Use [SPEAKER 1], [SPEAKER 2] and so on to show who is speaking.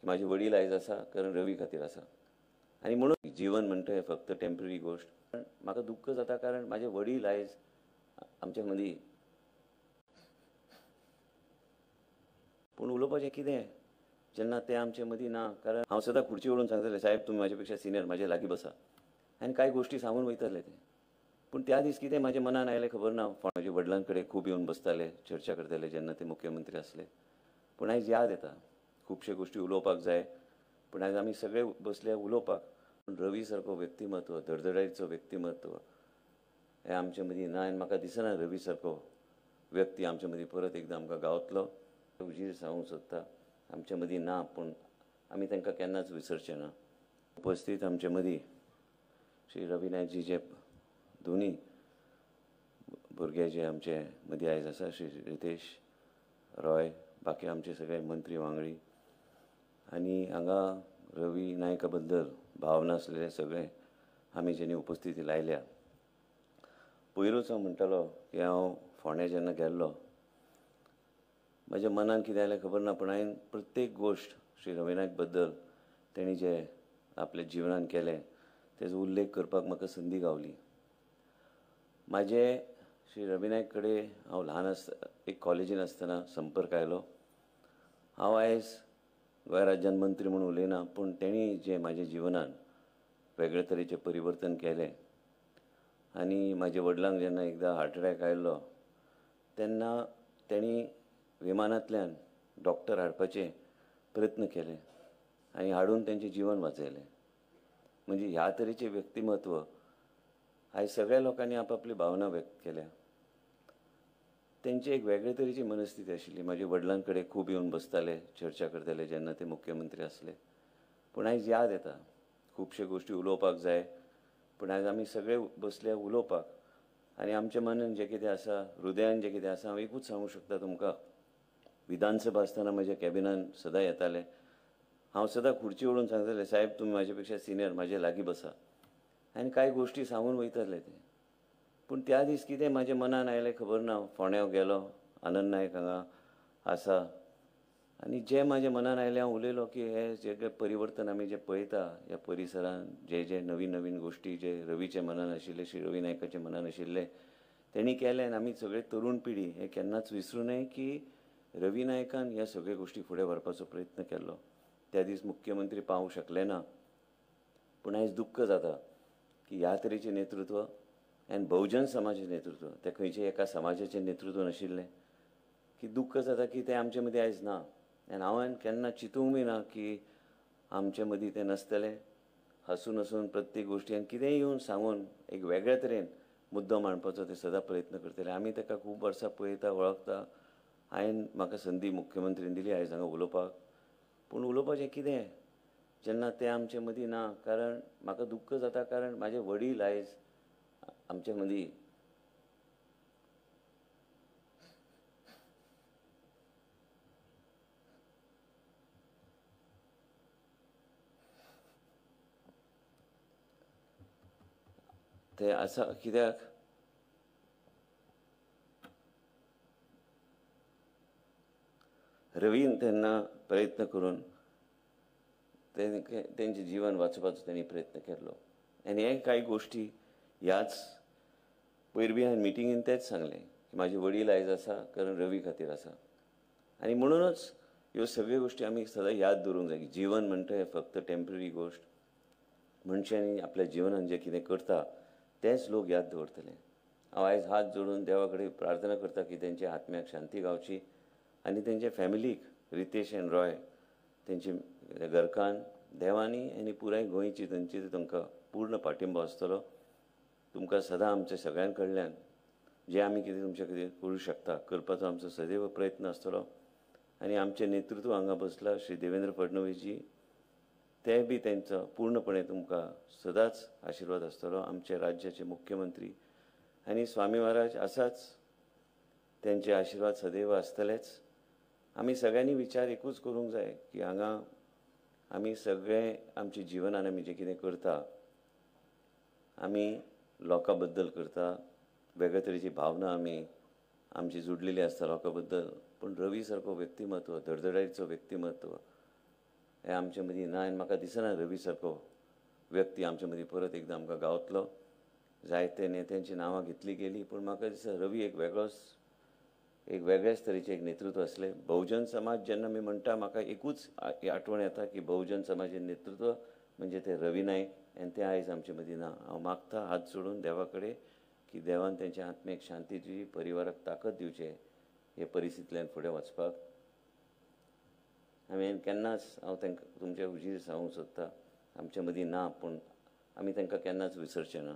[SPEAKER 1] की माझे वडील आयज आसा कारण रवी खातीर आसा आनी म्हणून जीवन म्हणटा हें फक्त टेम्पररी गोश्ट. पण म्हाका दुख्ख जाता कारण म्हाजे वडील आयज आमचे मदीं. पूण उलोवपाचें कितें जेन्ना ते आमचे मदीं ना. कारण हांव सदां खुर्ची वळून सांगतालें, साहेब तुमी म्हाजे पेक्षा सिनियर, म्हाजे लागीं बसा, आनी कांय गोश्टी सांगून वयताले ते. पूण त्या दीस कितें म्हाज्या मनान आयलें खबर ना. म्हाज्या वडिलां कडेन खूब येवन बसताले, चर्चा करताले जेन्ना ते मुख्यमंत्री आसले. पूण आयज याद येता खुबशे गोश्टी उलोवपाक जाय, पूण आयज आमी सगळे बसले उलोवपाक. पूण रवी सारको व्यक्तिमत्व, धडधडायचो व्यक्तिमत्व हें आमचे मदीं ना. आनी म्हाका दिसना रवी सारको व्यक्ती आमचे मदीं परत एकदां आमकां गावतलो. उजीर सांगूंक सोदता आमचे मदीं ना, पूण आमी तांकां केन्नाच विसरचे ना. उपस्थित आमचे मदीं श्री रवी नायकजी जे दोनी भुरगे जे आमचे मदीं आयज आसा, श्री रितेश रॉय, बाकी आमचे सगळे मंत्री वांगडी, आनी हांगा रवी नायका बद्दल भावना आसलेले सगळे आमी जेणी उपस्थिती लायल्या. पयरूच हांव म्हणटालो की हांव फोंड्या जेन्ना गेल्लो म्हज्या मनान कितें जालें खबर ना, पूण हांवें प्रत्येक गोश्ट श्री रवी नायक बद्दल तेणी जे आपल्या जिवनान केलें तेजो उल्लेख करपाक म्हाका संदी गावली. म्हाजे श्री रवी नायक कडेन हांव ल्हान आसतना एक कॉलेजीन आसतना संपर्क आयलो. हांव आयज गोंय राज्यान मंत्री म्हणून उलयना, पूण तेणी जे म्हाज्या जिवनान वेगळे तरेचें परिवर्तन केलें. आनी म्हाज्या वडिलांक जेन्ना एकदां हार्ट अटॅक आयिल्लो तेन्ना तेणी विमानांतल्यान डॉक्टर हाडपाचे प्रयत्न केले आनी हाडून तेंचें जिवन वाचयलें. म्हणजे ह्या तरेचें व्यक्तिमत्व आयज सगळ्या लोकांनी आपापली भावना व्यक्त केल्या. तेंची एक वेगळे तरेची मनस्थिती आशिल्ली. म्हाज्या वडिलां कडेन खूब येवन बसताले, चर्चा करताले जेन्ना ते मुख्यमंत्री आसले. पूण आयज याद येता खुबशे गोश्टी उलोवपाक जाय, पूण आयज आमी सगळे बसले उलोवपाक. आनी आमच्या मनान जें कितें आसा, हृदयान जें कितें आसा, हांव एकूच सांगूं शकता तुमकां. विधानसभा आसतना म्हज्या कॅबिनान सदां येताले. हांव सदां खुर्ची वळून सांगतालें, साहेब तुमी म्हाजे पेक्षा सिनियर, म्हाजे लागीं बसा, आनी कांय गोश्टी सांगून वयताले ते. पूण त्या दीस कितें म्हाज्या मनान आयलें खबर ना. फोंड्या गेलो, आनंद नायक हांगा आसा, आनी जें म्हाज्या मनान आयलें हांव उलयलो की हें जें परिवर्तन आमी जें पळयता ह्या परिसरान, जे जे नवीन नवीन गोश्टी जे रवीच्या मनान आशिल्ले, श्री रवी नायकाच्या मनान आशिल्ले तेणी केले. आनी आमी सगळे तरूण पिढी हें केन्नाच विसरूं नये की रवी नायकान ह्या सगळे गोश्टी फुडें व्हरपाचो प्रयत्न केल्लो. त्या दीस मुख्यमंत्री पावूंक शकले ना, पूण आयज दुख्ख जाता की ह्या तरेचें नेतृत्व आनी बहुजन समाजाचें नेतृत्व, तें खंयचें एका समाजाचें नेतृत्व नाशिल्लें, की दुख्ख जाता की तें आमचे मदीं आयज ना. आनी हांवें केन्ना चिंतूंक बी ना की आमचे मदीं तें नासतलें. हसून हसून प्रत्येक गोश्टी आनी कितेंय येवन सांगून एक वेगळ्या तरेन मुद्दो मांडपाचो ते सदां प्रयत्न करतले. आमी ताका खूब वर्सां पळयता, वळखता. हांवें म्हाका संदी मुख्यमंत्रीन दिली आयज हांगा उलोवपाक. पूण उलोवपाचें कितें जेन्ना ते आमचे मदीं ना. कारण म्हाका दुख्ख जाता कारण म्हाजे वडील आयज आमचे मदीं. ते आसा कित्याक रवीन तेन्ना प्रयत्न करून तेंचें जीवन वाचोवपाचो तेणी प्रयत्न केल्लो. आनी हे कांय गोश्टी ह्याच पयरबी हांवें मिटिंगेन तेंच सांगलें की म्हाजे वडील आयज आसा कारण रवी खातीर आसा. आनी म्हणूनच ह्यो सगळ्यो गोश्टी आमी सदां याद दवरूंक जाय की जीवन म्हणटा हें फक्त टेम्पररी गोश्ट. मनशांनी आपल्या जिवनान जें कितें करता तेंच लोक याद दवरतले. हांव आयज हात जोडून देवा कडेन प्रार्थना करता की तेंच्या आत्म्याक शांती गावची आनी तेंच्या फॅमिलीक, रितेश आनी रॉय, तेंच्या घरकान देवानी आनी पुराय गोंयची तेंची तांकां पूर्ण पाठिंबो आसतलो. तुमकां सदां आमच्या सगळ्यां कडल्यान जें आमी कितें तुमचे खातीर करूं शकता करपाचो आमचो सदैव प्रयत्न आसतलो. आनी आमचें नेतृत्व हांगा बसला श्री देवेंद्र फडणवीस जी, ते बी तेंचो पूर्णपणे तुमकां सदांच आशिर्वाद आसतलो. आमचे राज्याचे मुख्यमंत्री आनी स्वामी महाराज आसाच, तेंचे आशिर्वाद सदैव आसतलेच. आमी सगळ्यांनी विचार एकूच करूंक जाय की हांगा आमी सगळे आमच्या जिवनान आमी जें कितें करता आमी लोकां बद्दल करता. वेगळे तरेची भावना आमी आमची जुडलेली आसता लोकां बद्दल. पूण रवी सारको व्यक्तिमत्व, धडधडायचो व्यक्तिमत्व हे आमचे मदीं ना आनी म्हाका दिसना रवी सारको व्यक्ती आमचे मदीं परत एकदां आमकां गावतलो. जायते नेत्यांची नांवां घेतली गेली पूण म्हाका दिसता रवी एक वेगळ्याच तरेचें एक नेतृत्व असलें. बहुजन समाज जेन्ना मी म्हणटा म्हाका एकूच आठवण येता की बहुजन समाजाचें नेतृत्व म्हणजे ते रवी नाईक आनी ते आयज आमचे मदीं ना. हांव मागता हात जोडून देवा कडेन की देवान तेंच्या आत्मेक शांती दिवची, परिवाराक ताकद दिवचें हे परिस्थितींतल्यान फुडें वचपाक. हांवें केन्नाच हांव तांकां तुमच्या हुजीर सांगूंक सोदता आमचे मदीं ना पूण आमी तांकां केन्नाच विसरचे ना.